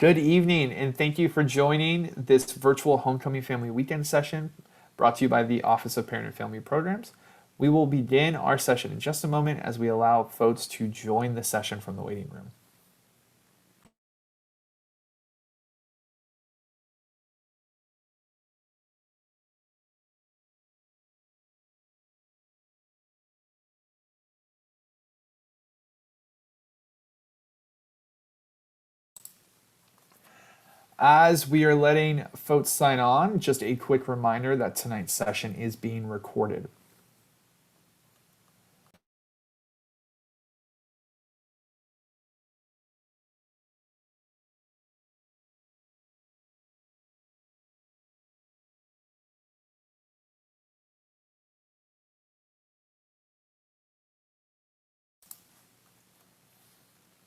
Good evening, and thank you for joining this virtual Homecoming Family Weekend session brought to you by the Office of Parent and Family Programs. We will begin our session in just a moment as we allow folks to join the session from the waiting room. As we are letting folks sign on, just a quick reminder that tonight's session is being recorded.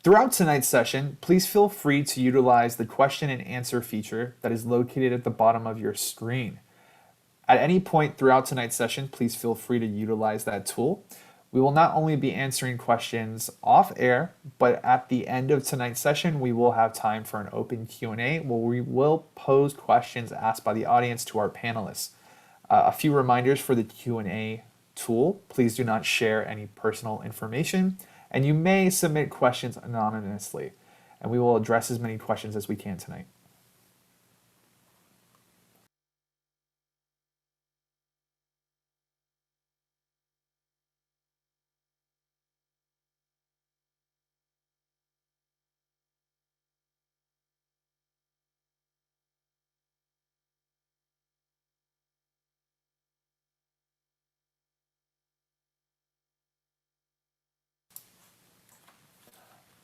Throughout tonight's session, please feel free to utilize the question and answer feature that is located at the bottom of your screen. At any point throughout tonight's session, please feel free to utilize that tool. We will not only be answering questions off air, but at the end of tonight's session, we will have time for an open Q&A where we will pose questions asked by the audience to our panelists. A few reminders for the Q&A tool. Please do not share any personal information, and you may submit questions anonymously, and we will address as many questions as we can tonight.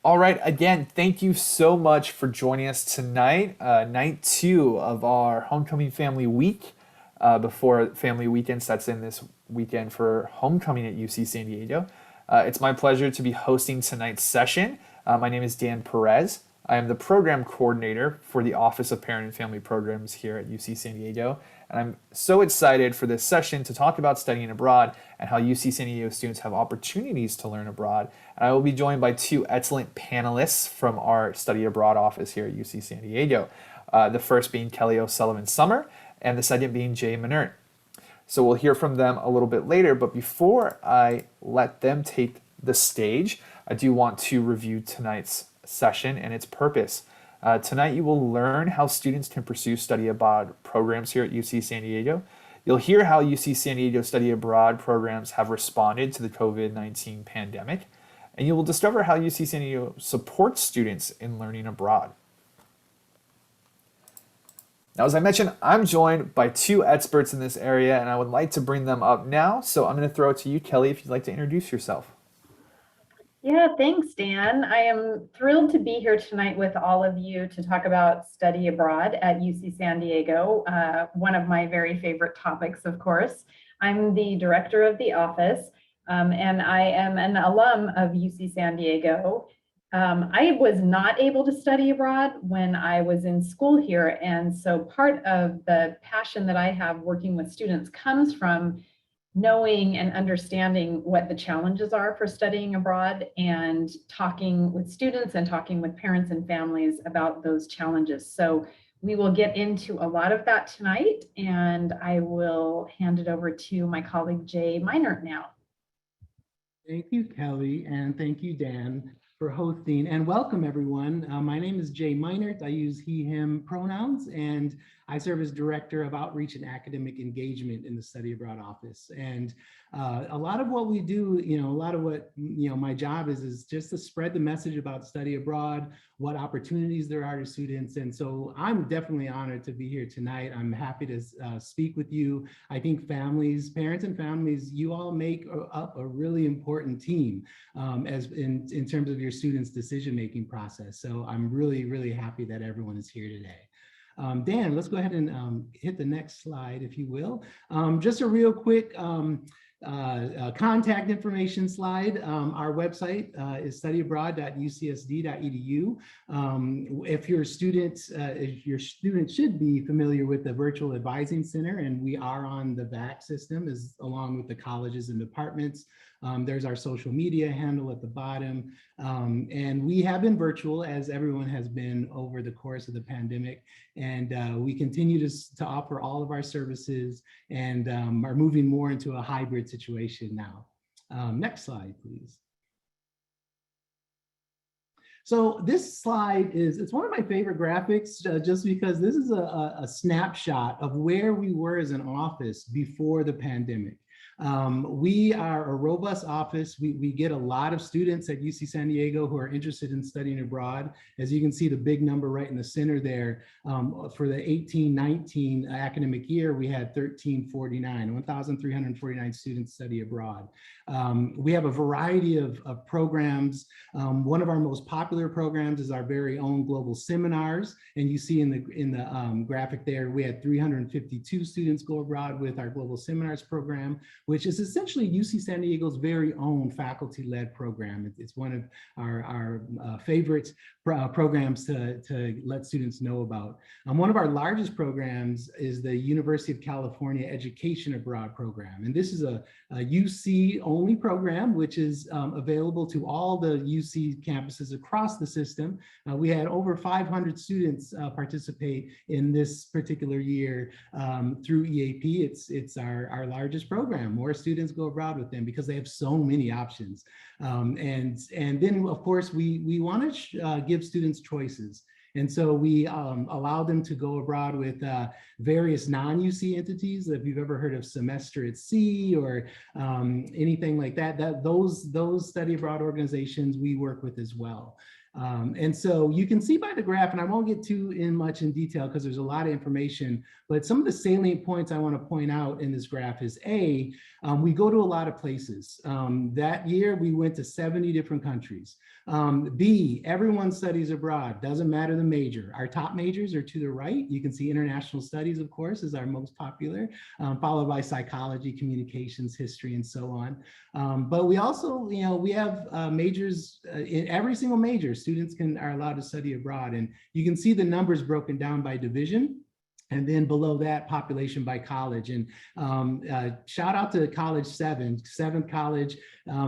All right, again, thank you so much for joining us tonight, night 2 of our Homecoming Family Week, before Family Weekend sets in this weekend for Homecoming at UC San Diego. It's my pleasure to be hosting tonight's session. My name is Dan Perez. I am the program coordinator for the Office of Parent and Family Programs here at UC San Diego. And I'm so excited for this session to talk about studying abroad and how UC San Diego students have opportunities to learn abroad. And I will be joined by two excellent panelists from our study abroad office here at UC San Diego. The first being Kelly O'Sullivan Summer, and the second being Jay Minert. So we'll hear from them a little bit later, but before I let them take the stage, I do want to review tonight's session and its purpose. Tonight you will learn how students can pursue study abroad programs here at UC San Diego. You'll hear how UC San Diego study abroad programs have responded to the COVID-19 pandemic, and you will discover how UC San Diego supports students in learning abroad. Now, as I mentioned, I'm joined by two experts in this area, and I would like to bring them up now. So I'm going to throw it to you, Kelly, if you'd like to introduce yourself. Yeah, thanks, Dan. I am thrilled to be here tonight with all of you to talk about study abroad at UC San Diego, one of my very favorite topics, of course. I'm the director of the office, and I am an alum of UC San Diego. I was not able to study abroad when I was in school here, and so part of the passion that I have working with students comes from knowing and understanding what the challenges are for studying abroad and talking with students and talking with parents and families about those challenges. So we will get into a lot of that tonight, and I will hand it over to my colleague Jay Minert now. Thank you, Kelly, and thank you, Dan, for hosting, and welcome everyone. My name is Jay Minert. I use he, him pronouns, and I serve as Director of Outreach and Academic Engagement in the Study Abroad Office. And a lot of what we do, a lot of what, my job is just to spread the message about study abroad, what opportunities there are to students. And so I'm definitely honored to be here tonight. I'm happy to speak with you. I think families, parents and families, you all make up a really important team as in terms of your students' decision-making process. So I'm really, really happy that everyone is here today. Dan, let's go ahead and hit the next slide, if you will. Just a real quick contact information slide. Our website is studyabroad.ucsd.edu. If your students should be familiar with the Virtual Advising Center, and we are on the VAC system along with the colleges and departments. There's our social media handle at the bottom. And we have been virtual, as everyone has been over the course of the pandemic. And we continue to offer all of our services and are moving more into a hybrid situation now. Next slide, please. So this slide it's one of my favorite graphics, just because this is a snapshot of where we were as an office before the pandemic. We are a robust office. We get a lot of students at UC San Diego who are interested in studying abroad. As you can see, the big number right in the center there, for the 18-19 academic year, we had 1,349 students study abroad. We have a variety of programs. One of our most popular programs is our very own global seminars. And you see in the graphic there, we had 352 students go abroad with our global seminars program, which is essentially UC San Diego's very own faculty-led program. It's one of our favorite programs to let students know about. One of our largest programs is the University of California Education Abroad program. And this is a UC only program, which is available to all the UC campuses across the system. We had over 500 students participate in this particular year through EAP. It's our largest program. More students go abroad with them because they have so many options. And then, of course, we want to give students choices. And so we allow them to go abroad with various non-UC entities. If you've ever heard of Semester at Sea or anything like that, those study abroad organizations we work with as well. And so you can see by the graph, and I won't get too much in detail because there's a lot of information, but some of the salient points I want to point out in this graph is A, we go to a lot of places. That year we went to 70 different countries. B, everyone studies abroad, doesn't matter the major. Our top majors are to the right. You can see international studies, of course, is our most popular, followed by psychology, communications, history, and so on. But we also, we have majors in every single major. Students are allowed to study abroad, and you can see the numbers broken down by division. And then below that, population by college. And shout out to College 7, 7th College.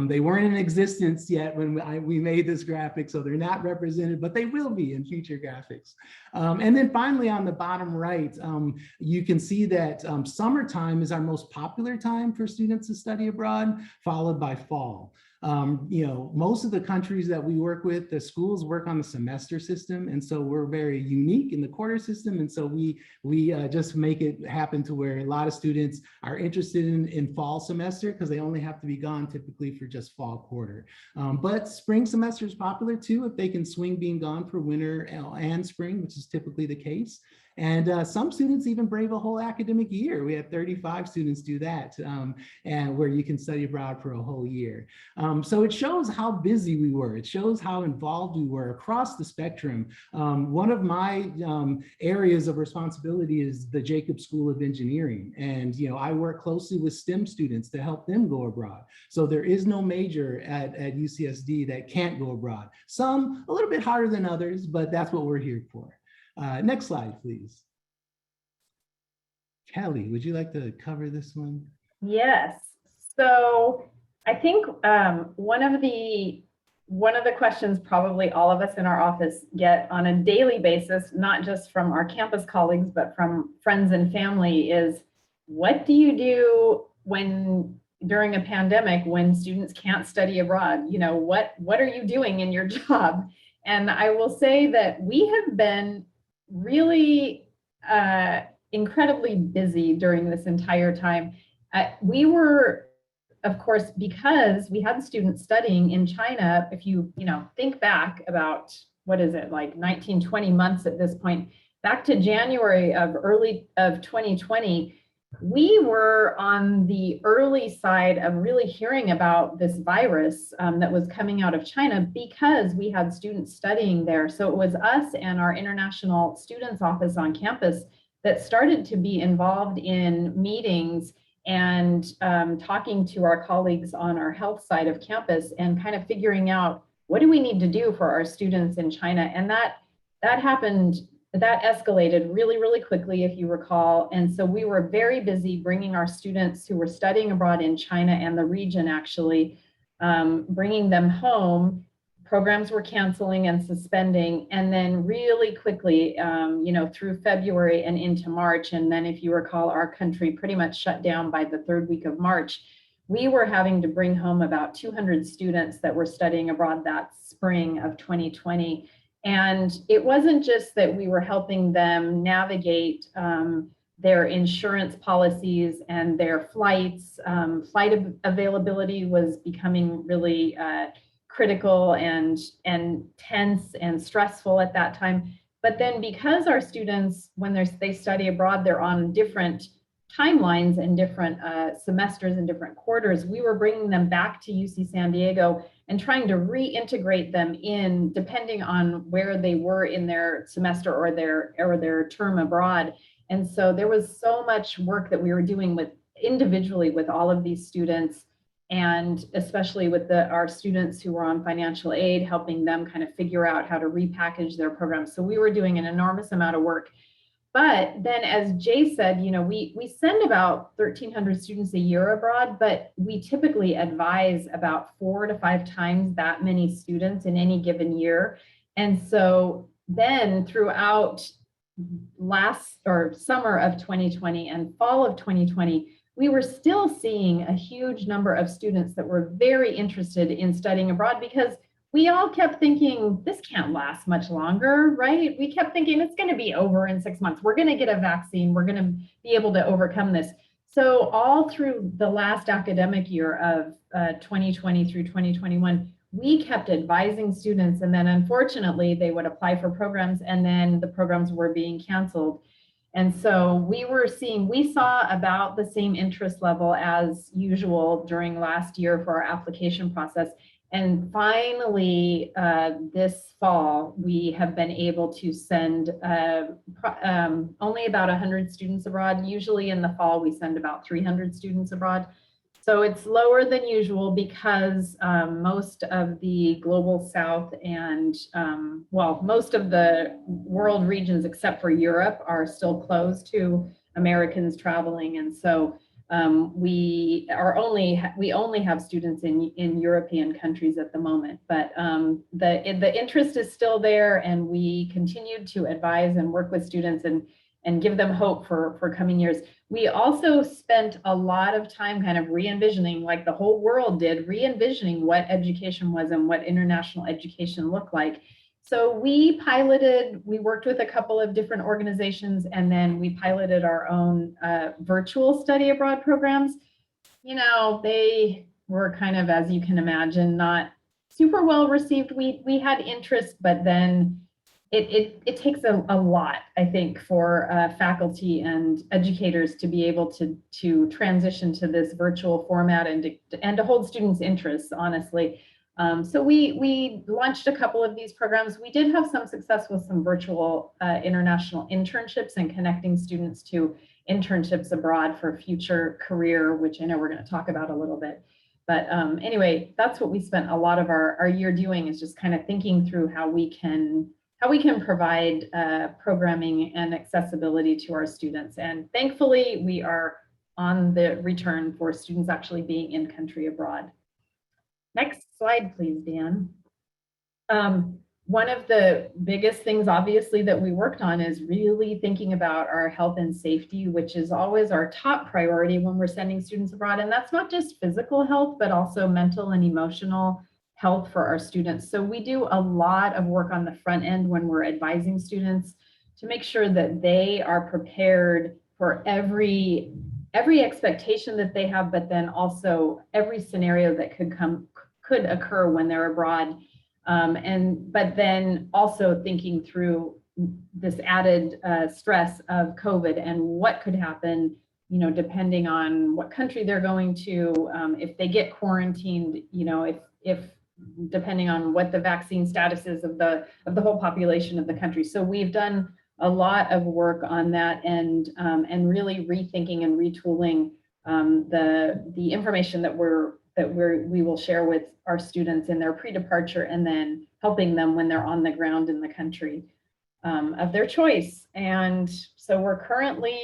They weren't in existence yet when we made this graphic, so they're not represented, but they will be in future graphics. And then finally, on the bottom right, you can see that summertime is our most popular time for students to study abroad, followed by fall. Most of the countries that we work with, the schools work on the semester system. And so we're very unique in the quarter system. And so we just make it happen to where a lot of students are interested in fall semester because they only have to be gone typically for just fall quarter. But spring semester is popular too, if they can swing being gone for winter and spring, which is typically the case. And some students even brave a whole academic year. We had 35 students do that, and where you can study abroad for a whole year. So it shows how busy we were. It shows how involved we were across the spectrum. One of my areas of responsibility is the Jacobs School of Engineering. And I work closely with STEM students to help them go abroad. So there is no major at UCSD that can't go abroad. Some a little bit harder than others, but that's what we're here for. Next slide, please. Kelly, would you like to cover this one? Yes. So I think one of the questions probably all of us in our office get on a daily basis, not just from our campus colleagues, but from friends and family, is what do you do during a pandemic when students can't study abroad? What are you doing in your job? And I will say that we have been really incredibly busy during this entire time. We were, of course, because we had students studying in China. If you think back about, what is it, like 19, 20 months at this point, back to January of 2020, we were on the early side of really hearing about this virus that was coming out of China because we had students studying there. So it was us and our International Students Office on campus that started to be involved in meetings and talking to our colleagues on our health side of campus and kind of figuring out what do we need to do for our students in China. And that happened that escalated really, really quickly, if you recall. And so we were very busy bringing our students who were studying abroad in China and the region, actually, bringing them home. Programs were canceling and suspending. And then really quickly, through February and into March, and then if you recall, our country pretty much shut down by the third week of March. We were having to bring home about 200 students that were studying abroad that spring of 2020. And it wasn't just that we were helping them navigate their insurance policies and their flights. Flight availability was becoming really critical and tense and stressful at that time. But then because our students, when they study abroad, they're on different timelines and different semesters and different quarters, we were bringing them back to UC San Diego and trying to reintegrate them in depending on where they were in their semester or their term abroad. And so there was so much work that we were doing individually with all of these students, and especially with our students who were on financial aid, helping them kind of figure out how to repackage their programs. So we were doing an enormous amount of work. But then, as Jay said, we send about 1,300 students a year abroad, but we typically advise about 4 to 5 times that many students in any given year. And so then throughout summer of 2020 and fall of 2020, we were still seeing a huge number of students that were very interested in studying abroad, because we all kept thinking this can't last much longer, right? We kept thinking it's going to be over in 6 months. We're going to get a vaccine. We're going to be able to overcome this. So all through the last academic year of 2020 through 2021, we kept advising students, and then unfortunately they would apply for programs and then the programs were being canceled. And so we saw about the same interest level as usual during last year for our application process. And finally, this fall, we have been able to send only about 100 students abroad. Usually in the fall, we send about 300 students abroad. So it's lower than usual because most of the global south and, most of the world regions except for Europe are still closed to Americans traveling. And so we only have students in European countries at the moment, but the interest is still there, and we continued to advise and work with students and give them hope for coming years. We also spent a lot of time kind of re-envisioning, like the whole world did, re-envisioning what education was and what international education looked like. So we worked with a couple of different organizations, and then we piloted our own virtual study abroad programs. They were kind of, as you can imagine, not super well received. We had interest, but then it takes a lot, I think, for faculty and educators to be able to transition to this virtual format and to hold students' interests, honestly. So we launched a couple of these programs. We did have some success with some virtual international internships and connecting students to internships abroad for future career, which I know we're going to talk about a little bit. But anyway, that's what we spent a lot of our year doing, is just kind of thinking through how we can provide programming and accessibility to our students. And thankfully, we are on the return for students actually being in country abroad. Next slide, please, Dan. One of the biggest things, obviously, that we worked on is really thinking about our health and safety, which is always our top priority when we're sending students abroad. And that's not just physical health, but also mental and emotional health for our students. So we do a lot of work on the front end when we're advising students to make sure that they are prepared for every expectation that they have, but then also every scenario that could occur when they're abroad. But then also thinking through this added stress of COVID and what could happen, depending on what country they're going to, if they get quarantined, if depending on what the vaccine status is of the whole population of the country. So we've done a lot of work on that and really rethinking and retooling the information that we will share with our students in their pre-departure, and then helping them when they're on the ground in the country. of their choice. And so we're currently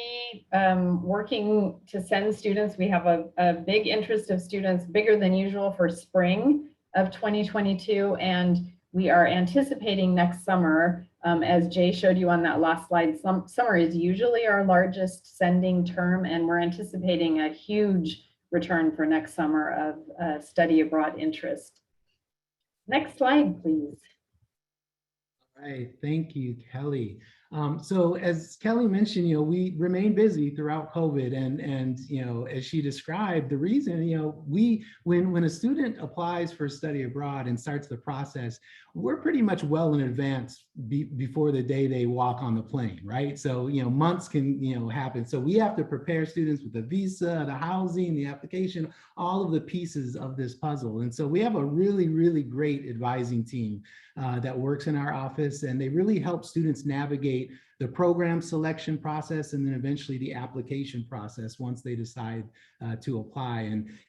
working to send students. We have a big interest of students, bigger than usual, for spring of 2022. And we are anticipating next summer, as Jay showed you on that last slide, summer is usually our largest sending term, and we're anticipating a huge return for next summer of study abroad interest. Next slide, please. All right, thank you, Kelly. So as Kelly mentioned, we remain busy throughout COVID, and as she described, the reason, when a student applies for study abroad and starts the process, we're pretty much well in advance before the day they walk on the plane, right? So months can happen. So we have to prepare students with the visa, the housing, the application, all of the pieces of this puzzle. And so we have a really, really great advising team that works in our office, and they really help students navigate the program selection process and then eventually the application process once they decide to apply.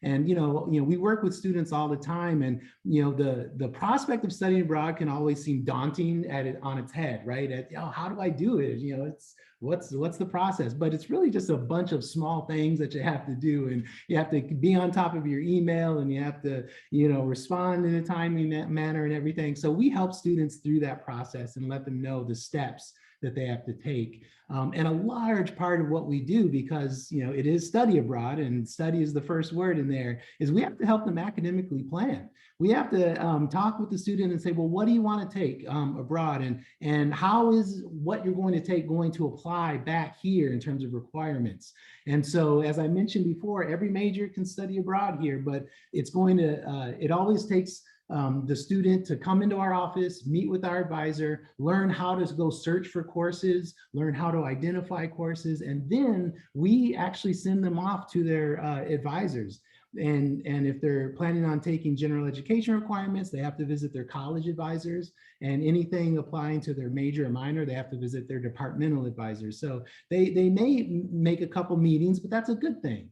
And we work with students all the time, and the prospect of studying abroad can always seem daunting on its head, right? How do I do it? It's what's the process? But it's really just a bunch of small things that you have to do, and you have to be on top of your email, and you have to respond in a timely manner and everything. So we help students through that process and let them know the steps that they have to take. And a large part of what we do, because it is study abroad, and study is the first word in there, is we have to help them academically plan. We have to talk with the student and say, well, what do you want to take abroad, and how is what you're going to take going to apply back here in terms of requirements? And so, as I mentioned before, every major can study abroad here, but it's going to, it always takes the student to come into our office, meet with our advisor, learn how to go search for courses, learn how to identify courses, and then we actually send them off to their advisors. And if they're planning on taking general education requirements, they have to visit their college advisors, and anything applying to their major or minor, they have to visit their departmental advisors. So they may make a couple meetings, but that's a good thing,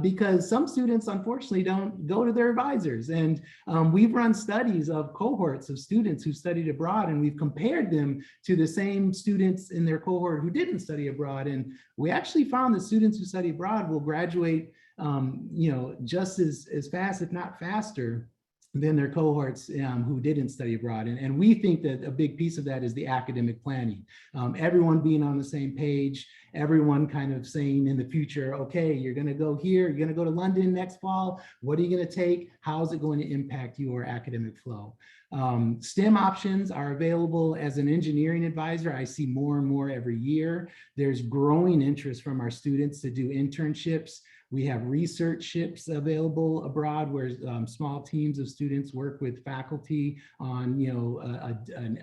because some students unfortunately don't go to their advisors. And we've run studies of cohorts of students who studied abroad, and we've compared them to the same students in their cohort who didn't study abroad. And we actually found that students who study abroad will graduate just as fast, if not faster, than their cohorts who didn't study abroad. And we think that a big piece of that is the academic planning. Everyone being on the same page, everyone kind of saying in the future, okay, you're gonna go here, you're gonna go to London next fall, what are you gonna take? How is it going to impact your academic flow? STEM options are available. As an engineering advisor, I see more and more every year. There's growing interest from our students to do internships. We have researchships available abroad, where small teams of students work with faculty on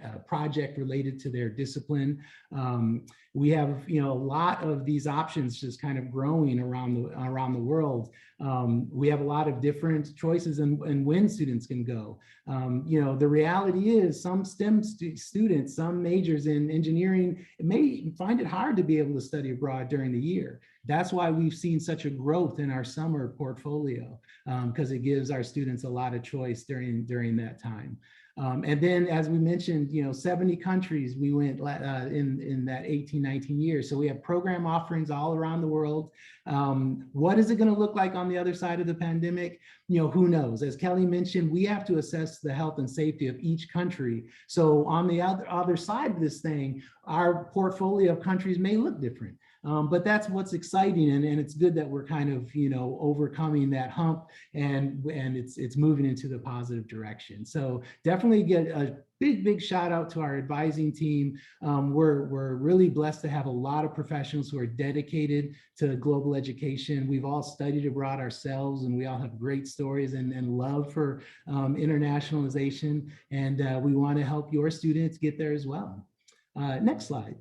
a project related to their discipline. We have a lot of these options just kind of growing around the world. We have a lot of different choices and when students can go. The reality is some STEM students, some majors in engineering, may find it hard to be able to study abroad during the year. That's why we've seen such a growth in our summer portfolio, because it gives our students a lot of choice during that time. And then, as we mentioned, 70 countries we went in that 18, 19 years. So we have program offerings all around the world. What is it going to look like on the other side of the pandemic? Who knows? As Kelly mentioned, we have to assess the health and safety of each country. So on the other side of this thing, our portfolio of countries may look different. But that's what's exciting, and it's good that we're kind of overcoming that hump, and it's moving into the positive direction. So definitely get a big shout out to our advising team. We're really blessed to have a lot of professionals who are dedicated to global education. We've all studied abroad ourselves, and we all have great stories and love for internationalization, and we want to help your students get there as well. Next slide.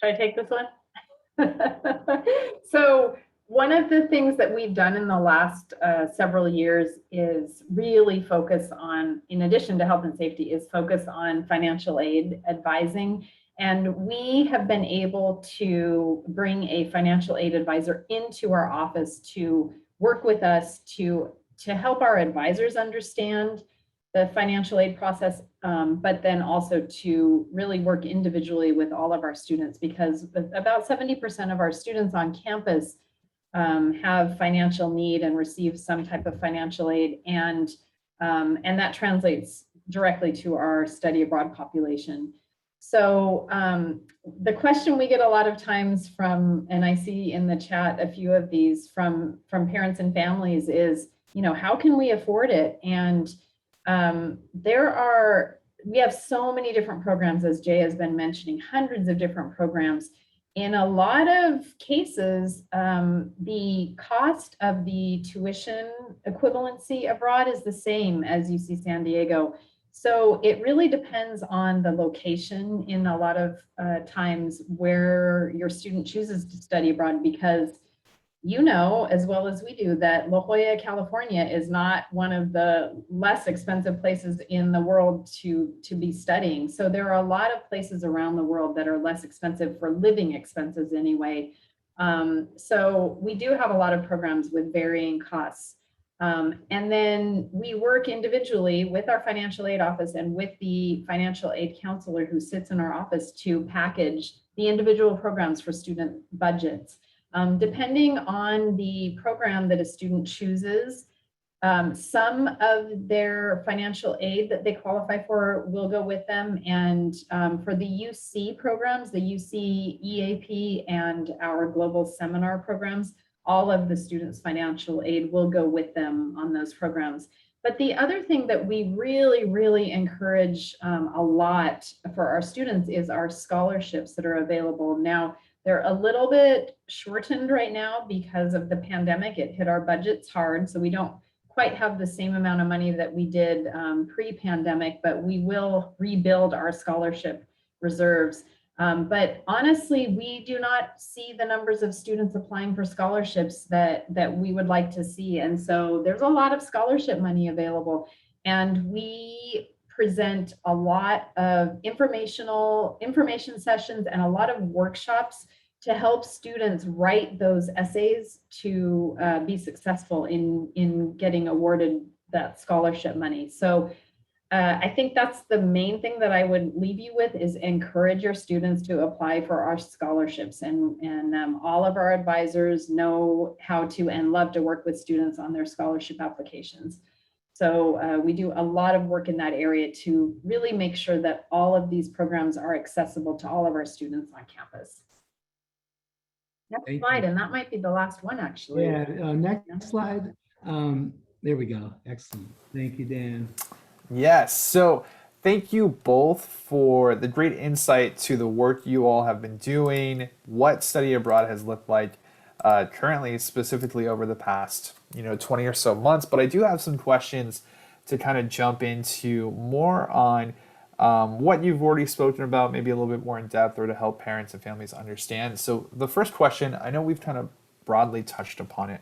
Should I take this one? So one of the things that we've done in the last several years is really focus on, in addition to health and safety, is focus on financial aid advising. And we have been able to bring a financial aid advisor into our office to work with us to to help our advisors understand the financial aid process, but then also to really work individually with all of our students, because about 70% of our students on campus have financial need and receive some type of financial aid, and that translates directly to our study abroad population. So the question we get a lot of times from, and I see in the chat a few of these from parents and families, is, you know, how can we afford it? And we have so many different programs, as Jay has been mentioning, hundreds of different programs. In a lot of cases, the cost of the tuition equivalency abroad is the same as UC San Diego. So it really depends on the location in a lot of times where your student chooses to study abroad, because you know as well as we do that La Jolla, California is not one of the less expensive places in the world to be studying. So there are a lot of places around the world that are less expensive for living expenses anyway. So we do have a lot of programs with varying costs. And then we work individually with our financial aid office and with the financial aid counselor who sits in our office to package the individual programs for student budgets. Depending on the program that a student chooses, some of their financial aid that they qualify for will go with them. And for the UC programs, the UC EAP and our global seminar programs, all of the students' financial aid will go with them on those programs. But the other thing that we really, really encourage a lot for our students is our scholarships that are available. Now, they're a little bit shortened right now because of the pandemic. It hit our budgets hard, so we don't quite have the same amount of money that we did pre-pandemic, but we will rebuild our scholarship reserves. But honestly, we do not see the numbers of students applying for scholarships that we would like to see. And so there's a lot of scholarship money available. And we present a lot of information sessions and a lot of workshops to help students write those essays to be successful in getting awarded that scholarship money. So I think that's the main thing that I would leave you with, is encourage your students to apply for our scholarships. And all of our advisors know how to and love to work with students on their scholarship applications. So we do a lot of work in that area to really make sure that all of these programs are accessible to all of our students on campus. Next slide, and that might be the last one, actually. Yeah, next slide. There we go. Excellent. Thank you, Dan. Yes. So thank you both for the great insight to the work you all have been doing, what study abroad has looked like currently, specifically over the past 20 or so months. But I do have some questions to kind of jump into more on what you've already spoken about, maybe a little bit more in depth, or to help parents and families understand. So the first question, I know we've kind of broadly touched upon it,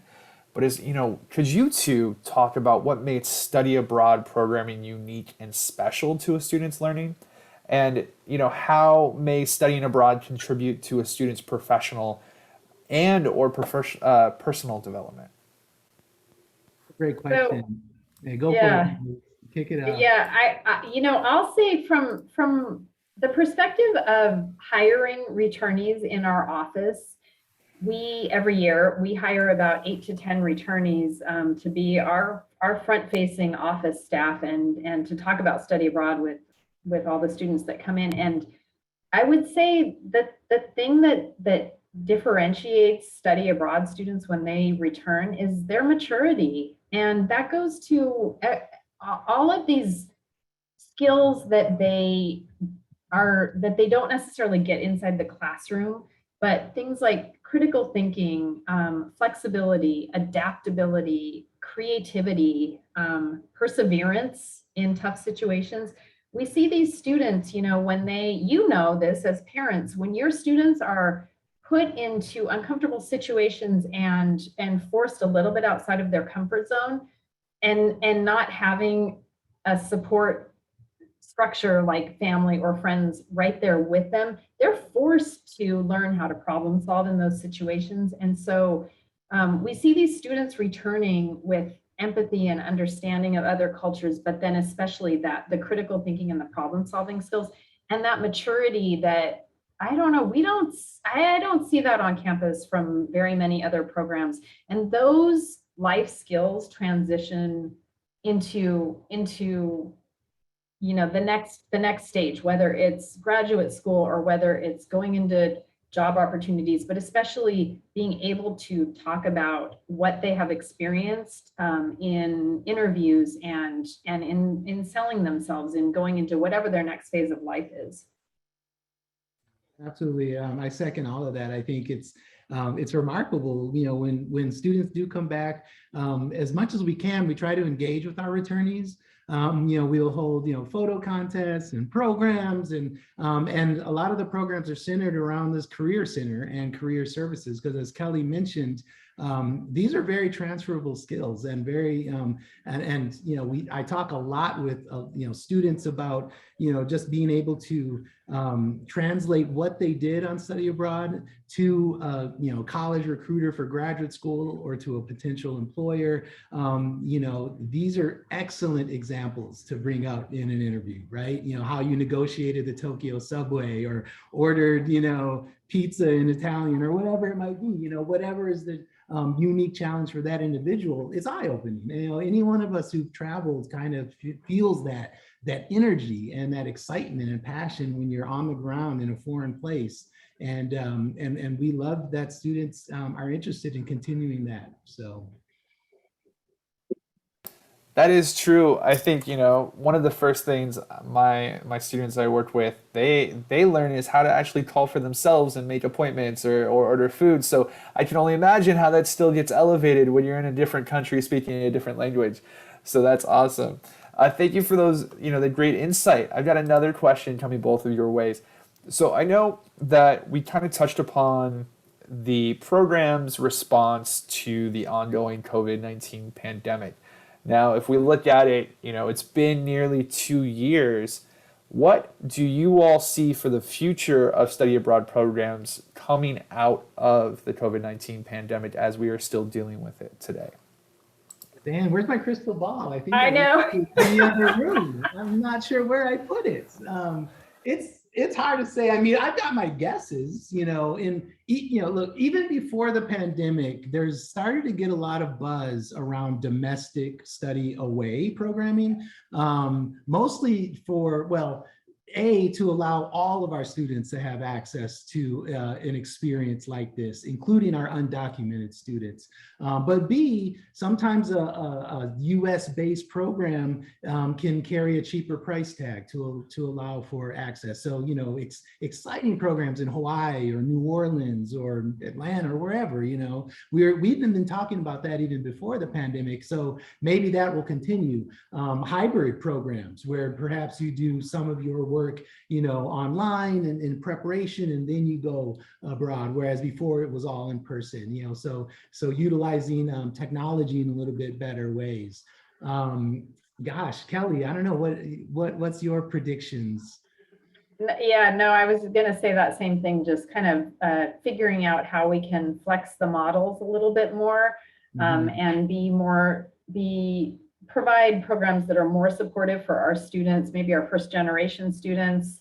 but is, could you two talk about what makes study abroad programming unique and special to a student's learning? And, how may studying abroad contribute to a student's professional and or personal development? Great question. So, go for it. Kick it out. Yeah, I'll say from the perspective of hiring returnees in our office, every year we hire about 8 to 10 returnees to be our front-facing office staff and to talk about study abroad with all the students that come in. And I would say that the thing that differentiates study abroad students when they return is their maturity, and that goes to all of these skills that they don't necessarily get inside the classroom, but things like critical thinking, flexibility, adaptability, creativity, perseverance in tough situations. We see these students, when this as parents, when your students are put into uncomfortable situations and forced a little bit outside of their comfort zone, and not having a support structure like family or friends right there with them, they're forced to learn how to problem solve in those situations. And so we see these students returning with empathy and understanding of other cultures, but then especially that the critical thinking and the problem solving skills and that maturity that I don't know, I don't see that on campus from very many other programs. And those life skills transition into the next stage, whether it's graduate school or whether it's going into job opportunities, but especially being able to talk about what they have experienced in interviews and in selling themselves and going into whatever their next phase of life is. Absolutely. I second all of that. I think it's remarkable, when students do come back, as much as we can, we try to engage with our returnees. We'll hold, photo contests and programs, and a lot of the programs are centered around this career center and career services, because as Kelly mentioned, these are very transferable skills and very, I talk a lot with, students about, just being able to translate what they did on study abroad to college recruiter for graduate school or to a potential employer. These are excellent examples to bring up in an interview, right? How you negotiated the Tokyo subway or ordered, pizza in Italian or whatever it might be, whatever is the unique challenge for that individual. It's eye-opening. Any one of us who've traveled kind of feels that energy and that excitement and passion when you're on the ground in a foreign place. And we love that students are interested in continuing that. So. That is true. I think, one of the first things my students I worked with, they learn is how to actually call for themselves and make appointments or order food. So I can only imagine how that still gets elevated when you're in a different country speaking a different language. So that's awesome. Thank you for those, the great insight. I've got another question coming both of your ways. So I know that we kind of touched upon the program's response to the ongoing COVID-19 pandemic. Now, if we look at it, it's been nearly 2 years. What do you all see for the future of study abroad programs coming out of the COVID-19 pandemic as we are still dealing with it today? Dan, where's my crystal ball? I think I know. In the other room. I'm not sure where I put it. It's hard to say. I mean, I've got my guesses, look, even before the pandemic, there's started to get a lot of buzz around domestic study away programming, mostly to allow all of our students to have access to an experience like this, including our undocumented students. But B, sometimes a US-based program can carry a cheaper price tag to allow for access. So, exciting programs in Hawaii or New Orleans or Atlanta or wherever, we've been talking about that even before the pandemic. So maybe that will continue. Hybrid programs where perhaps you do some of your work, online and in preparation, and then you go abroad. Whereas before it was all in person, so utilizing technology in a little bit better ways. Gosh, Kelly, I don't know what's your predictions? Yeah, no, I was going to say that same thing, just kind of figuring out how we can flex the models a little bit more and provide programs that are more supportive for our students, maybe our first generation students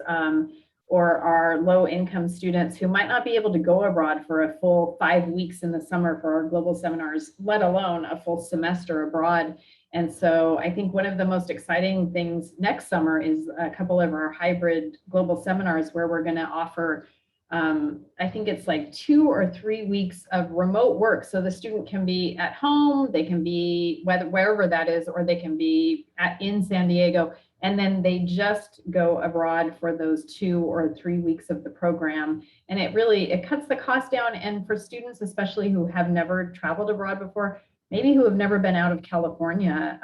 or our low income students who might not be able to go abroad for a full 5 weeks in the summer for our global seminars, let alone a full semester abroad. And so I think one of the most exciting things next summer is a couple of our hybrid global seminars where we're going to offer I think it's like 2 or 3 weeks of remote work. So the student can be at home, they can be wherever that is, or they can be in San Diego. And then they just go abroad for those 2 or 3 weeks of the program. And it cuts the cost down. And for students, especially who have never traveled abroad before, maybe who have never been out of California,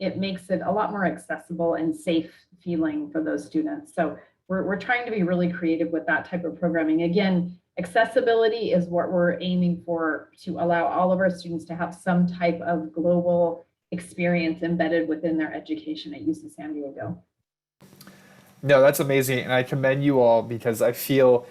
it makes it a lot more accessible and safe feeling for those students. So we're trying to be really creative with that type of programming. Again, accessibility is what we're aiming for, to allow all of our students to have some type of global experience embedded within their education at UC San Diego. No, that's amazing. And I commend you all because I feel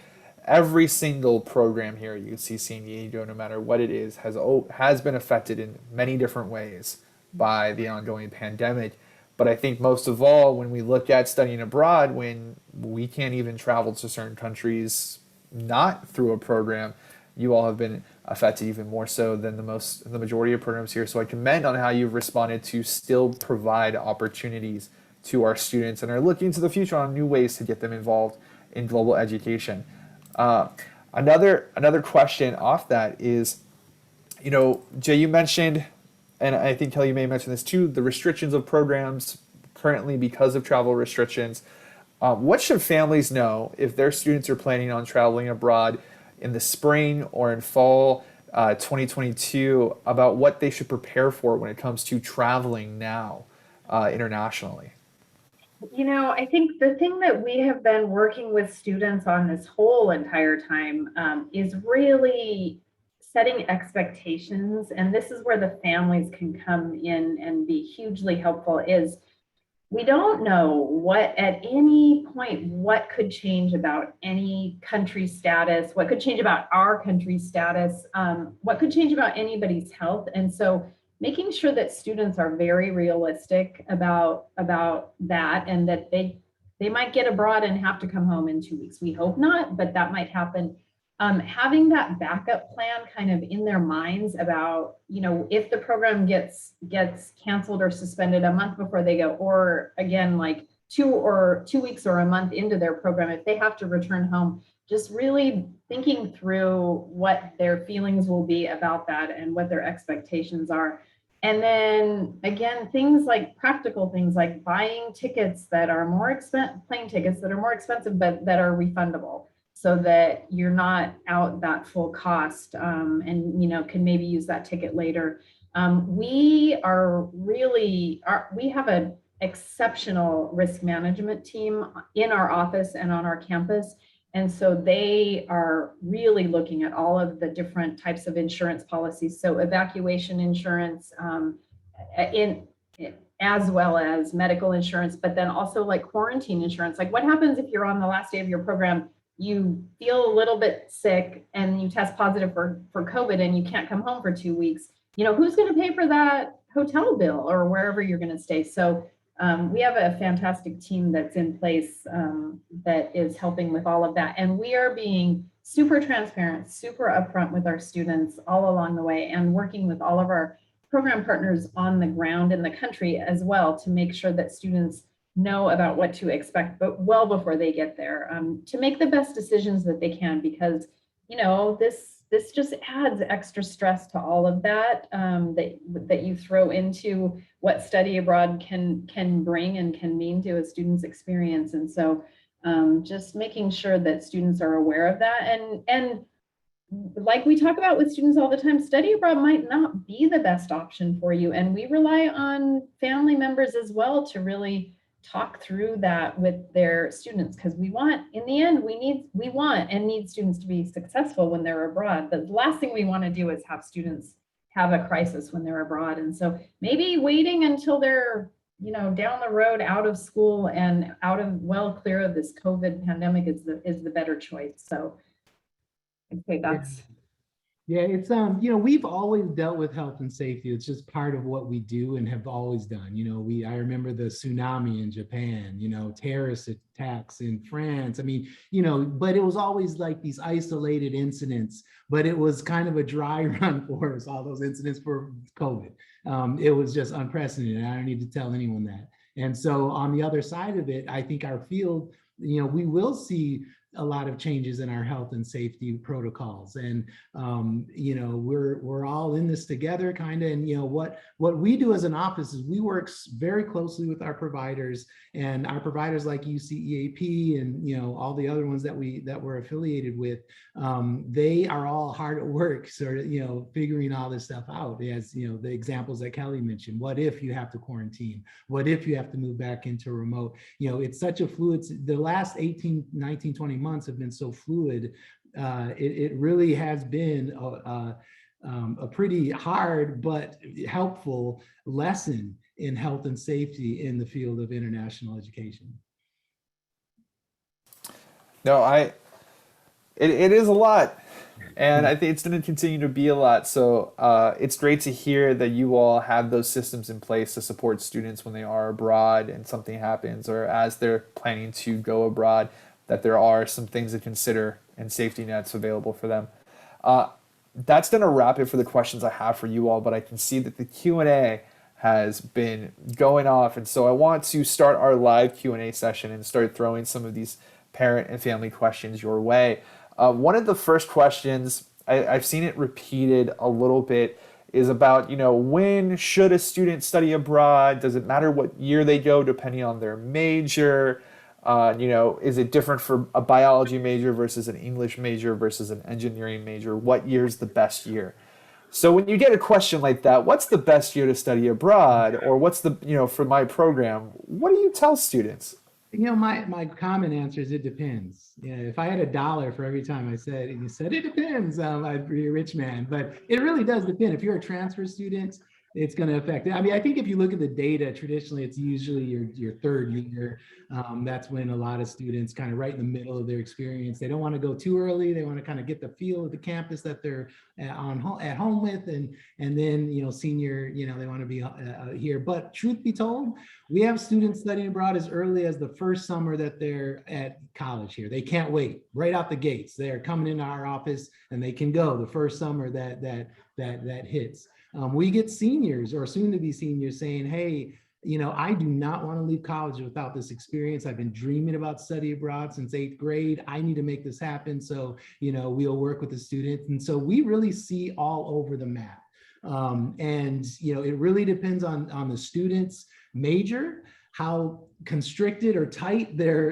every single program here at UC San Diego, no matter what it is, has been affected in many different ways by the ongoing pandemic. But I think most of all, when we look at studying abroad, when we can't even travel to certain countries not through a program, you all have been affected even more so than the majority of programs here. So I commend on how you've responded to still provide opportunities to our students and are looking to the future on new ways to get them involved in global education. Uh, another question off that is, Jay, you mentioned, and I think Kelly, you may mention this too, the restrictions of programs currently because of travel restrictions. What should families know if their students are planning on traveling abroad in the spring or in fall 2022 about what they should prepare for when it comes to traveling now internationally? I think the thing that we have been working with students on this whole entire time is really setting expectations. And this is where the families can come in and be hugely helpful is we don't know what at any point what could change about any country's status, what could change about our country's status, what could change about anybody's health. And so making sure that students are very realistic about that and that they might get abroad and have to come home in 2 weeks. We hope not, but that might happen. Having that backup plan kind of in their minds about, if the program gets canceled or suspended a month before they go, or again, like 2 weeks or a month into their program, if they have to return home, just really thinking through what their feelings will be about that and what their expectations are. And then again, practical things like buying tickets that are more expensive, plane tickets that are more expensive, but that are refundable, so that you're not out that full cost, and can maybe use that ticket later. We have an exceptional risk management team in our office and on our campus. And so they are really looking at all of the different types of insurance policies. So evacuation insurance, in as well as medical insurance, but then also like quarantine insurance. Like what happens if you're on the last day of your program, you feel a little bit sick and you test positive for COVID and you can't come home for 2 weeks, who's going to pay for that hotel bill or wherever you're going to stay? So we have a fantastic team that's in place that is helping with all of that. And we are being super transparent, super upfront with our students all along the way and working with all of our program partners on the ground in the country as well to make sure that students know about what to expect, but well before they get there, to make the best decisions that they can, because this just adds extra stress to all of that that you throw into what study abroad can bring and can mean to a student's experience. And so just making sure that students are aware of that, and like we talk about with students all the time, study abroad might not be the best option for you, and we rely on family members as well to really talk through that with their students, because we want, in the end, we want and need students to be successful when they're abroad. But the last thing we want to do is have students have a crisis when they're abroad. And so maybe waiting until they're down the road out of school and clear of this COVID pandemic is the better choice. So I'd say that's Yeah, it's we've always dealt with health and safety. It's just part of what we do and have always done. I remember the tsunami in Japan, terrorist attacks in France. I mean, but it was always like these isolated incidents, but it was kind of a dry run for us, all those incidents for COVID. It was just unprecedented. I don't need to tell anyone that. And so on the other side of it, I think our field, we will see a lot of changes in our health and safety protocols, and we're all in this together, kind of. And what we do as an office is we work very closely with our providers, and our providers like UCEAP and all the other ones that we're affiliated with. They are all hard at work, sort of figuring all this stuff out. As the examples that Kelly mentioned. What if you have to quarantine? What if you have to move back into remote? It's such a fluid. The last 18, 19, 20 months have been so fluid. It really has been a pretty hard but helpful lesson in health and safety in the field of international education. No, it is a lot. And I think it's going to continue to be a lot. So it's great to hear that you all have those systems in place to support students when they are abroad and something happens, or as they're planning to go abroad, that there are some things to consider and safety nets available for them. Uh, that's going to wrap it for the questions I have for you all, but I can see that the Q&A has been going off, and so I want to start our live Q&A session and start throwing some of these parent and family questions your way. One of the first questions, I've seen it repeated a little bit, is about, when should a student study abroad? Does it matter what year they go depending on their major? Is it different for a biology major versus an English major versus an engineering major? What year is the best year? So when you get a question like that, what's the best year to study abroad? Or what's for my program, what do you tell students? My common answer is it depends. Yeah, if I had $1 for every time I said, and you said it depends, I'd be a rich man. But it really does depend. If you're a transfer student, it's going to affect it. I mean, I think if you look at the data, traditionally, it's usually your third year. That's when a lot of students kind of right in the middle of their experience. They don't want to go too early. They want to kind of get the feel of the campus that they're at home with, and then senior, they want to be here. But truth be told, we have students studying abroad as early as the first summer that they're at college here. They can't wait right out the gates. They're coming into our office and they can go the first summer that hits. We get seniors or soon to be seniors saying, hey, I do not want to leave college without this experience. I've been dreaming about study abroad since 8th grade. I need to make this happen. So, we'll work with the students. And so we really see all over the map. It really depends on the student's major, how constricted or tight their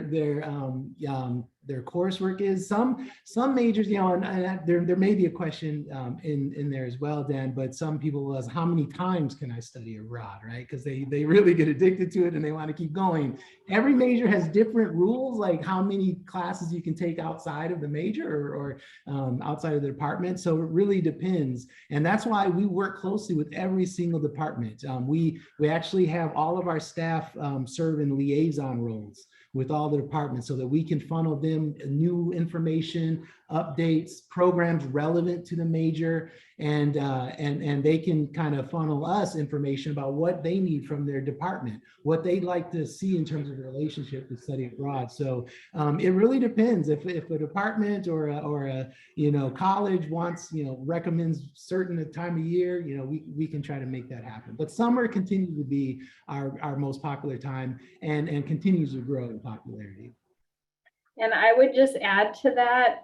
coursework is. Some majors, and there may be a question in there as well, Dan, but some people was, how many times can I study abroad, right? Because they really get addicted to it and they want to keep going. Every major has different rules, like how many classes you can take outside of the major or outside of the department. So it really depends. And that's why we work closely with every single department. We actually have all of our staff serve in liaison roles with all the departments so that we can funnel them new information, updates, programs relevant to the major, and they can kind of funnel us information about what they need from their department, what they'd like to see in terms of the relationship with study abroad. So it really depends. If a department or a college wants, recommends certain time of year, we can try to make that happen. But summer continues to be our most popular time and continues to grow in popularity. And I would just add to that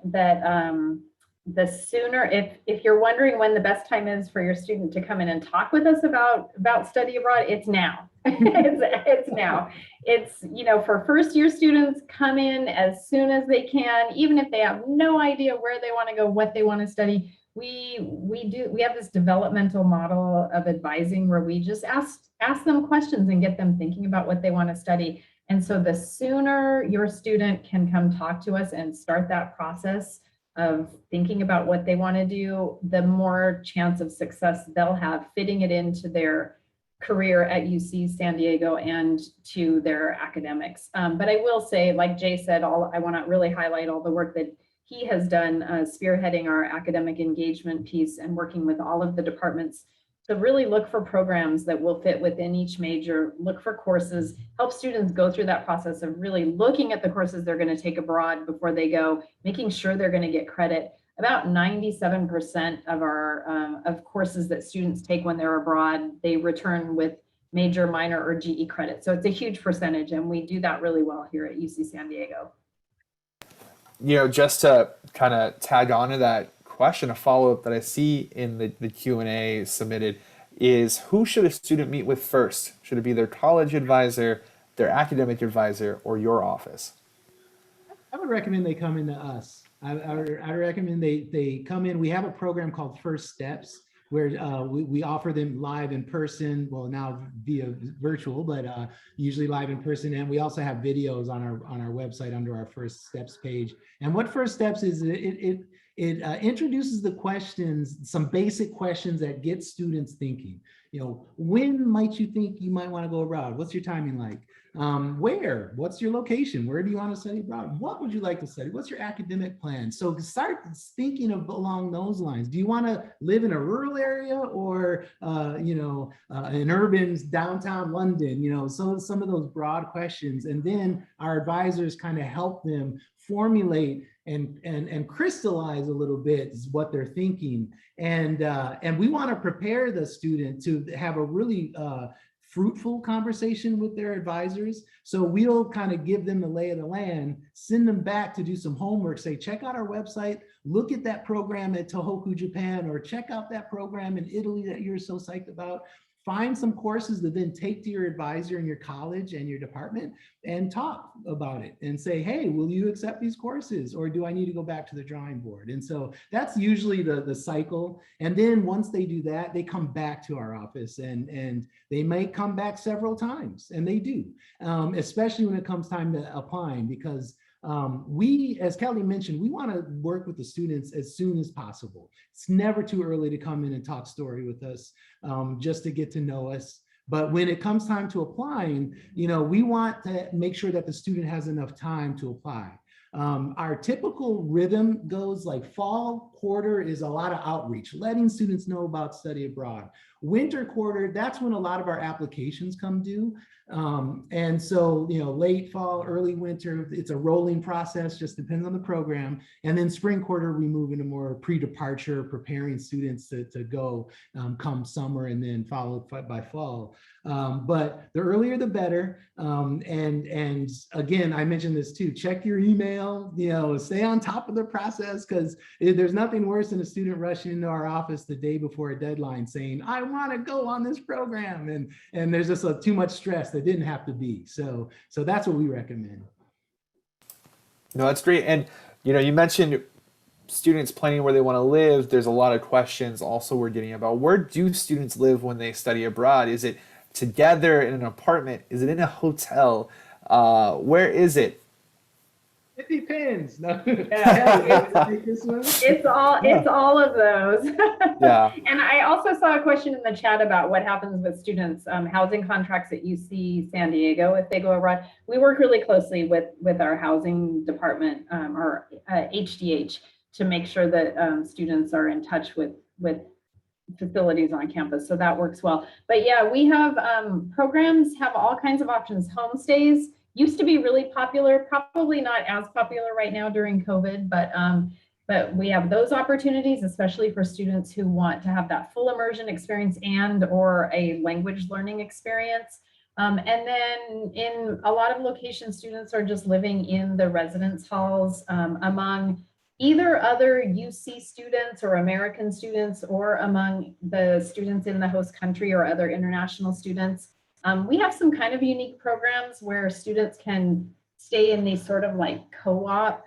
the sooner, if you're wondering when the best time is for your student to come in and talk with us about study abroad, it's now. it's now. It's, for first year students, come in as soon as they can, even if they have no idea where they want to go, what they want to study. We have this developmental model of advising where we just ask them questions and get them thinking about what they want to study. And so the sooner your student can come talk to us and start that process of thinking about what they want to do, the more chance of success they'll have fitting it into their career at UC San Diego and to their academics. But I will say, like Jay said, I want to really highlight all the work that he has done spearheading our academic engagement piece and working with all of the departments to really look for programs that will fit within each major, look for courses, help students go through that process of really looking at the courses they're going to take abroad before they go, making sure they're going to get credit. About 97% of our of courses that students take when they're abroad, they return with major, minor, or GE credit. So it's a huge percentage, and we do that really well here at UC San Diego. Just to kind of tag on to that question, a follow-up that I see in the Q&A submitted is, who should a student meet with first? Should it be their college advisor, their academic advisor, or your office? I would recommend they come into us. I recommend they come in. We have a program called First Steps where we offer them live in person, well now via virtual, but usually live in person. And we also have videos on our website under our First Steps page. And what First Steps is, it introduces the questions, some basic questions that get students thinking. When might you think you might want to go abroad? What's your timing like? Where? What's your location? Where do you want to study abroad? What would you like to study? What's your academic plan? So start thinking of along those lines. Do you want to live in a rural area or an urban downtown London? So some of those broad questions, and then our advisors kind of help them formulate and crystallize a little bit what they're thinking. And we want to prepare the student to have a really fruitful conversation with their advisors. So we'll kind of give them the lay of the land, send them back to do some homework, say, check out our website, look at that program at Tohoku, Japan, or check out that program in Italy that you're so psyched about. Find some courses to then take to your advisor in your college and your department and talk about it and say, hey, will you accept these courses? Or do I need to go back to the drawing board? And so that's usually the cycle. And then once they do that, they come back to our office and they may come back several times, and they do, especially when it comes time to applying, because we, as Kelly mentioned, we want to work with the students as soon as possible. It's never too early to come in and talk story with us, just to get to know us. But when it comes time to applying, we want to make sure that the student has enough time to apply. Our typical rhythm goes like fall quarter is a lot of outreach, letting students know about study abroad. Winter quarter, that's when a lot of our applications come due. And so, late fall, early winter, it's a rolling process, just depends on the program. And then spring quarter, we move into more pre-departure, preparing students to go come summer and then followed by fall. But the earlier the better. And again, I mentioned this too, check your email, stay on top of the process, because there's nothing worse than a student rushing into our office the day before a deadline saying, I want to go on this program. And there's just too much stress that didn't have to be. So that's what we recommend. No, that's great. And, you mentioned students planning where they want to live. There's a lot of questions also we're getting about where do students live when they study abroad? Is it together in an apartment? Is it in a hotel? Where is it? It depends. No. It's all of those. Yeah. And I also saw a question in the chat about what happens with students' housing contracts at UC San Diego if they go abroad. We work really closely with our housing department, or HDH, to make sure that students are in touch with facilities on campus. So that works well. But yeah, we have programs have all kinds of options. Homestays used to be really popular, probably not as popular right now during COVID, but we have those opportunities, especially for students who want to have that full immersion experience and or a language learning experience. And then in a lot of locations, students are just living in the residence halls among either other UC students or American students, or among the students in the host country or other international students. We have some kind of unique programs where students can stay in these sort of like co-op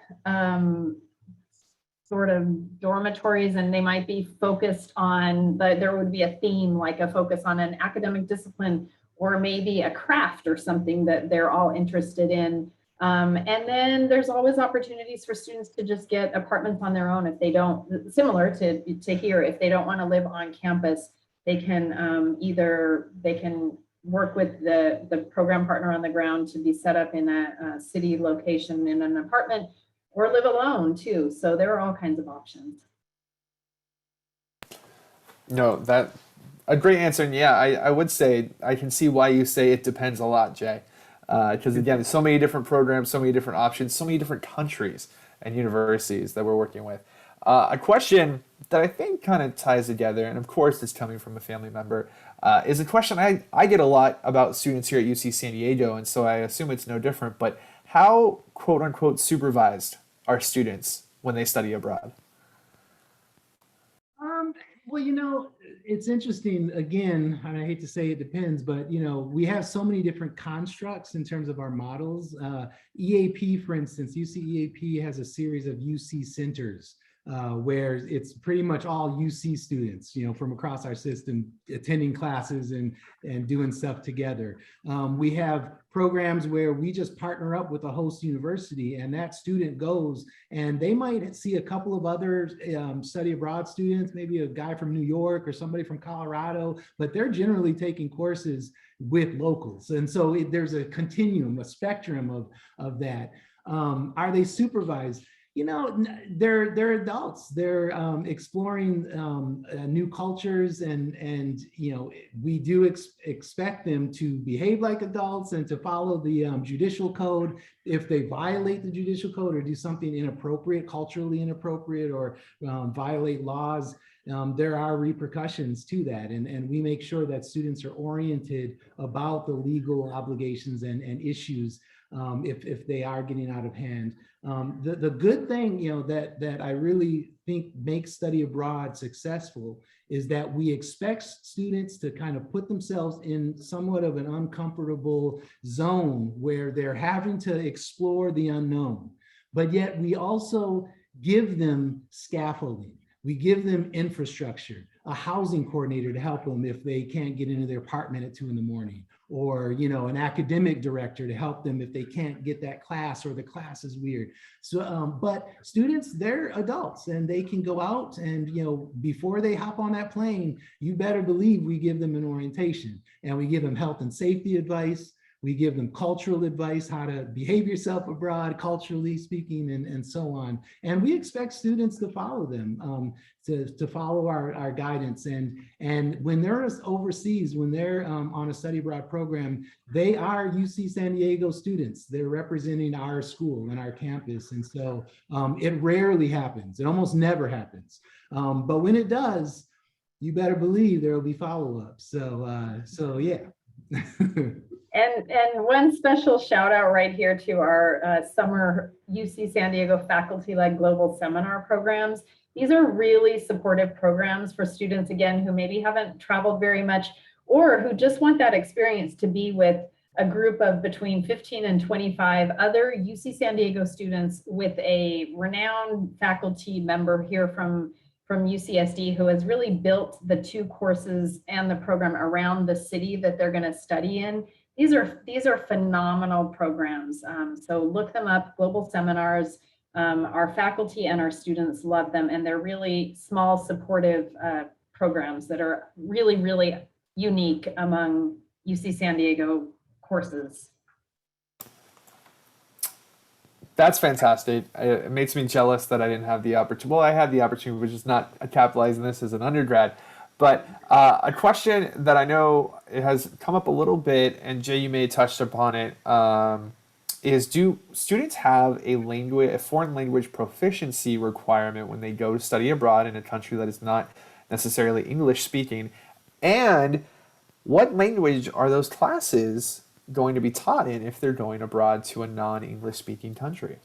sort of dormitories, and they might be focused on, there would be a theme, like a focus on an academic discipline, or maybe a craft or something that they're all interested in. And then there's always opportunities for students to just get apartments on their own if they don't, similar to here, if they don't want to live on campus, they can they can work with the program partner on the ground to be set up in a city location in an apartment, or live alone too. So there are all kinds of options. No, that a great answer. And yeah, I would say I can see why you say it depends a lot, Jay. Because again, there's so many different programs, so many different options, so many different countries and universities that we're working with. A question that I think kind of ties together, and of course it's coming from a family member, is a question I get a lot about students here at UC San Diego, and so I assume it's no different, but how quote unquote supervised are students when they study abroad? Well, it's interesting. Again, I hate to say it depends, but we have so many different constructs in terms of our models. EAP, for instance, UC EAP has a series of UC centers where it's pretty much all UC students, from across our system attending classes and doing stuff together. We have programs where we just partner up with a host university, and that student goes and they might see a couple of other study abroad students, maybe a guy from New York or somebody from Colorado, but they're generally taking courses with locals. And so there's a continuum, a spectrum of that. Are they supervised? They're adults. They're exploring new cultures, and we do expect them to behave like adults and to follow the judicial code. If they violate the judicial code or do something inappropriate, culturally inappropriate, or violate laws, there are repercussions to that, and we make sure that students are oriented about the legal obligations and issues if they are getting out of hand. The good thing, that I really think makes study abroad successful is that we expect students to kind of put themselves in somewhat of an uncomfortable zone where they're having to explore the unknown, but yet we also give them scaffolding. We give them infrastructure, a housing coordinator to help them if they can't get into their apartment at 2 a.m, or an academic director to help them if they can't get that class or the class is weird. So, but students, they're adults and they can go out and, before they hop on that plane, you better believe we give them an orientation, and we give them health and safety advice. We give them cultural advice, how to behave yourself abroad, culturally speaking, and so on. And we expect students to follow them, to follow our guidance. And when they're overseas, when they're on a study abroad program, they are UC San Diego students. They're representing our school and our campus. And so it rarely happens. It almost never happens. But when it does, you better believe there will be follow-ups. So yeah. And one special shout out right here to our summer UC San Diego faculty-led global seminar programs. These are really supportive programs for students, again, who maybe haven't traveled very much or who just want that experience to be with a group of between 15 and 25 other UC San Diego students with a renowned faculty member here from UCSD who has really built the 2 courses and the program around the city that they're going to study in. These are phenomenal programs. So look them up, global seminars. Our faculty and our students love them, and they're really small, supportive programs that are really, really unique among UC San Diego courses. That's fantastic. It makes me jealous that I didn't have the opportunity. Well, I had the opportunity, but just not capitalizing this as an undergrad. But a question that I know it has come up a little bit, and Jay, you may have touched upon it, is do students have a foreign language proficiency requirement when they go to study abroad in a country that is not necessarily English speaking? And what language are those classes going to be taught in if they're going abroad to a non-English speaking country?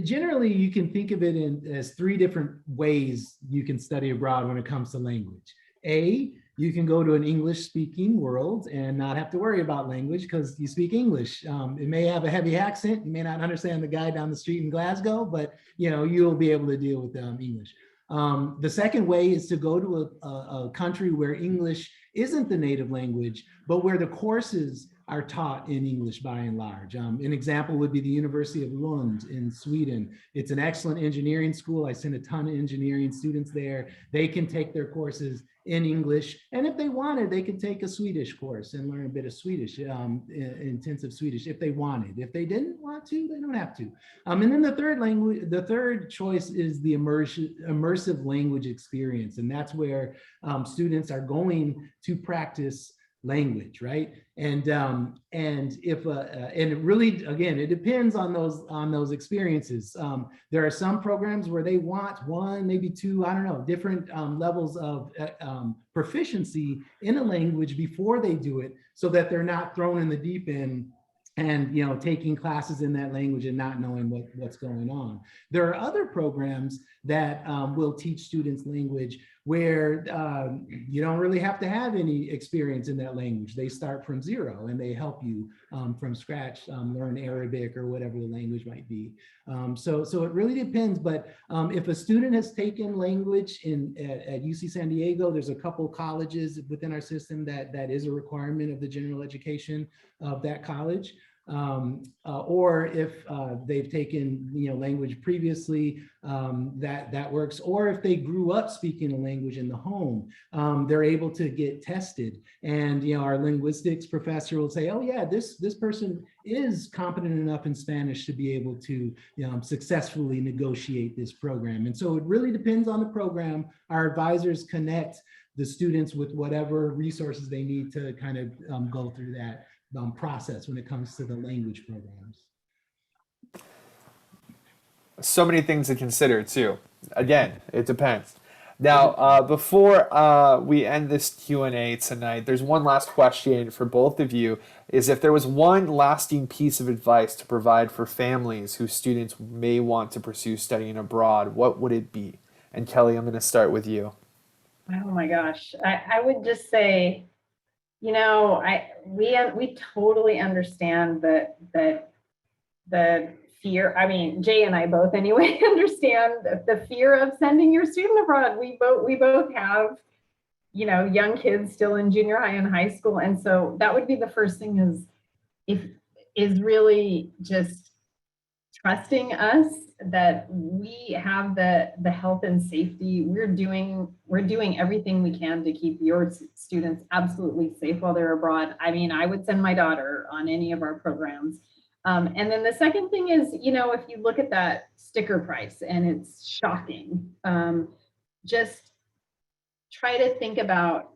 Generally, you can think of it as 3 different ways you can study abroad when it comes to language. You can go to an English speaking world and not have to worry about language because you speak English. It may have a heavy accent. You may not understand the guy down the street in Glasgow, but you'll be able to deal with English. The second way is to go to a country where English isn't the native language, but where the courses are taught in English by and large. An example would be the University of Lund in Sweden. It's an excellent engineering school. I send a ton of engineering students there. They can take their courses in English, and if they wanted, they could take a Swedish course and learn a bit of Swedish, intensive Swedish if they wanted. If they didn't want to, they don't have to. And then the third choice is the immersive language experience, and that's where students are going to practice language, right? And if and it really, again, it depends on those experiences. There are some programs where they want 1, maybe 2, I don't know, different levels of proficiency in a language before they do it, so that they're not thrown in the deep end and taking classes in that language and not knowing what's going on. There are other programs that will teach students language where you don't really have to have any experience in that language. They start from zero and they help you from scratch learn Arabic or whatever the language might be. So it really depends. But if a student has taken language at UC San Diego, there's a couple colleges within our system that is a requirement of the general education of that college. Or if they've taken language previously, that works. Or if they grew up speaking a language in the home, they're able to get tested. And our linguistics professor will say, oh yeah, this person is competent enough in Spanish to be able to successfully negotiate this program. And so it really depends on the program. Our advisors connect the students with whatever resources they need to kind of go through that process when it comes to the language programs. So many things to consider too. Again, it depends. Now, before we end this Q&A tonight, there's one last question for both of you. Is if there was one lasting piece of advice to provide for families whose students may want to pursue studying abroad, what would it be? And Kelly, I'm going to start with you. Oh my gosh. I would just say, we totally understand that the fear. I mean, Jay and I both anyway understand the fear of sending your student abroad. We both have, young kids still in junior high and high school, and so that would be the first thing is really just trusting us that we have the health and safety. We're doing everything we can to keep your students absolutely safe while they're abroad. I mean, I would send my daughter on any of our programs. And then the second thing is, if you look at that sticker price and it's shocking, just try to think about,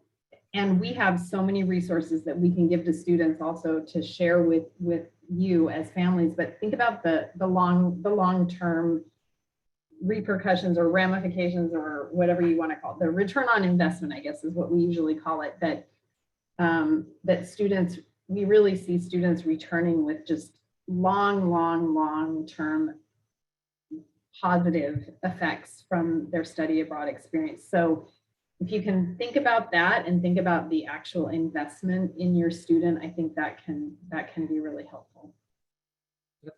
and we have so many resources that we can give to students also to share with you as families, but think about the long-term repercussions or ramifications or whatever you want to call it. The return on investment, I guess, is what we usually call it, that students, we really see students returning with just long-term positive effects from their study abroad experience. So if you can think about that and think about the actual investment in your student, I think that can be really helpful.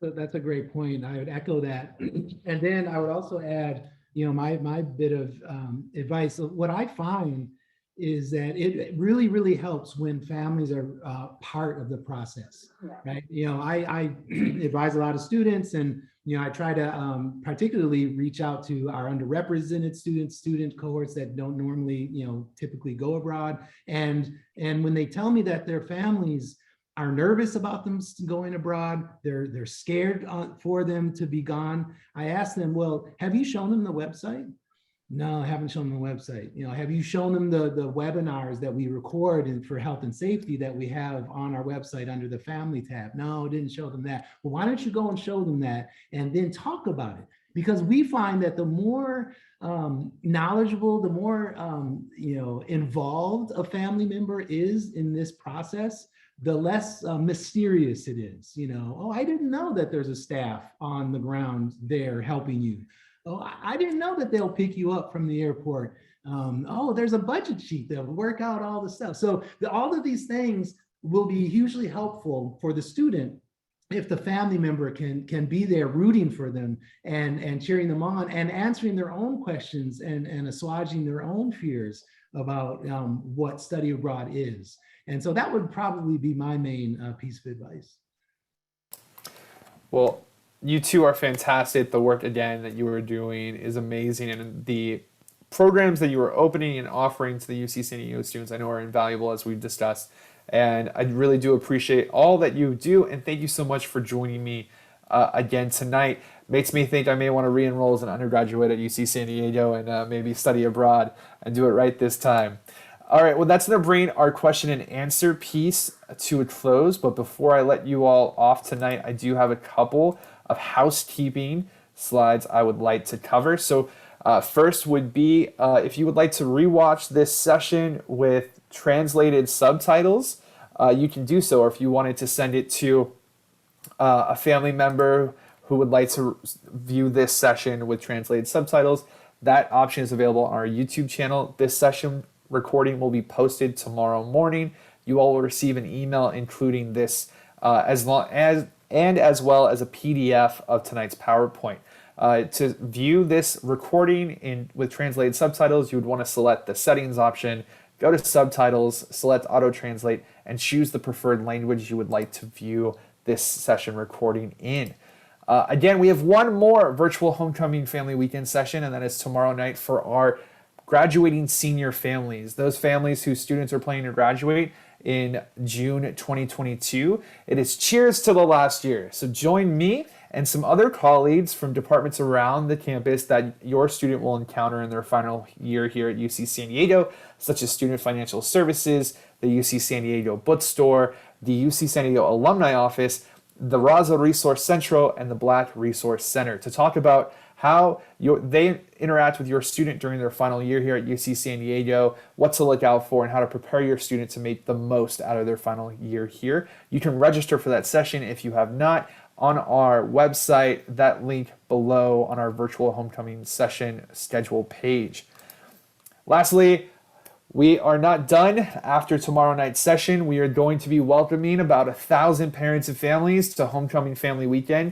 That's a great point. I would echo that. And then I would also add, my bit of advice. What I find is that it really, really helps when families are part of the process, right? I advise a lot of students, and I try to particularly reach out to our underrepresented student cohorts that don't normally, typically go abroad. And when they tell me that their families are nervous about them going abroad, they're scared for them to be gone, I ask them, well, have you shown them the website? No, I haven't shown them the website. Have you shown them the webinars that we record for health and safety that we have on our website under the family tab? No, didn't show them that. Well, why don't you go and show them that and then talk about it? Because we find that the more knowledgeable, the more involved a family member is in this process, the less mysterious it is. Oh, I didn't know that there's a staff on the ground there helping you. Oh, I didn't know that they'll pick you up from the airport. Oh, there's a budget sheet that'll work out all the stuff. So all of these things will be hugely helpful for the student if the family member can be there rooting for them and cheering them on and answering their own questions and assuaging their own fears about what study abroad is. And so that would probably be my main piece of advice. Well, you two are fantastic. The work, again, that you are doing is amazing. And the programs that you are opening and offering to the UC San Diego students, I know, are invaluable, as we've discussed. And I really do appreciate all that you do. And thank you so much for joining me again tonight. Makes me think I may want to re-enroll as an undergraduate at UC San Diego and maybe study abroad and do it right this time. All right, well, that's going to bring our question and answer piece to a close. But before I let you all off tonight, I do have a couple of housekeeping slides I would like to cover. So first would be if you would like to rewatch this session with translated subtitles, you can do so. Or if you wanted to send it to a family member who would like to view this session with translated subtitles, That option is available on our YouTube channel. This session recording will be posted tomorrow morning. You all will receive an email including this as well as a PDF of tonight's PowerPoint. To view this recording with translated subtitles, you would want to select the settings option, go to subtitles, select auto translate, and choose the preferred language you would like to view this session recording in. Again, we have one more virtual homecoming family weekend session, and that is tomorrow night for our graduating senior families, those families whose students are planning to graduate in June 2022. It is cheers to the last year. So join me and some other colleagues from departments around the campus that your student will encounter in their final year here at UC San Diego, such as Student Financial Services, the UC San Diego Bookstore, the UC San Diego Alumni Office, the Raza Resource Central, and the Black Resource Center to talk about how they interact with your student during their final year here at UC San Diego, what to look out for, and how to prepare your student to make the most out of their final year here. You can register for that session if you have not on our website, that link below on our virtual homecoming session schedule page. Lastly, we are not done after tomorrow night's session. We are going to be welcoming about 1,000 parents and families to Homecoming Family Weekend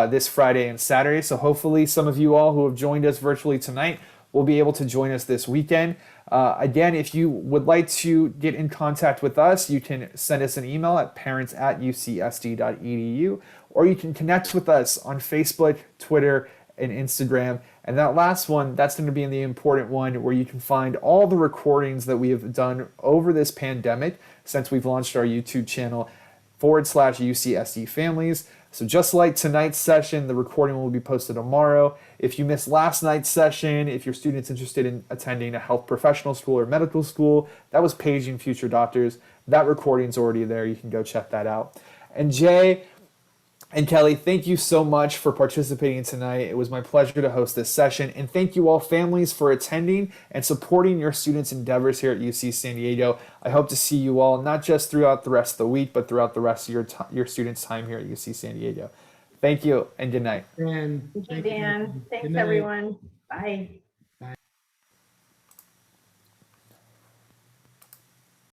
this Friday and Saturday. So hopefully some of you all who have joined us virtually tonight will be able to join us this weekend. Again, if you would like to get in contact with us, you can send us an email at parents@ucsd.edu, or you can connect with us on Facebook, Twitter, and Instagram. And that last one, that's going to be the important one, where you can find all the recordings that we have done over this pandemic since we've launched our YouTube channel /UCSD Families. So just like tonight's session, the recording will be posted tomorrow. If you missed last night's session, if your student's interested in attending a health professional school or medical school, that was Paging Future Doctors. That recording's already there. You can go check that out. And Jay and Kelly, thank you so much for participating tonight. It was my pleasure to host this session. And thank you all families for attending and supporting your students' endeavors here at UC San Diego. I hope to see you all, not just throughout the rest of the week, but throughout the rest of your students' time here at UC San Diego. Thank you and good night. Dan, Thank you, Dan. Thanks, everyone. Bye.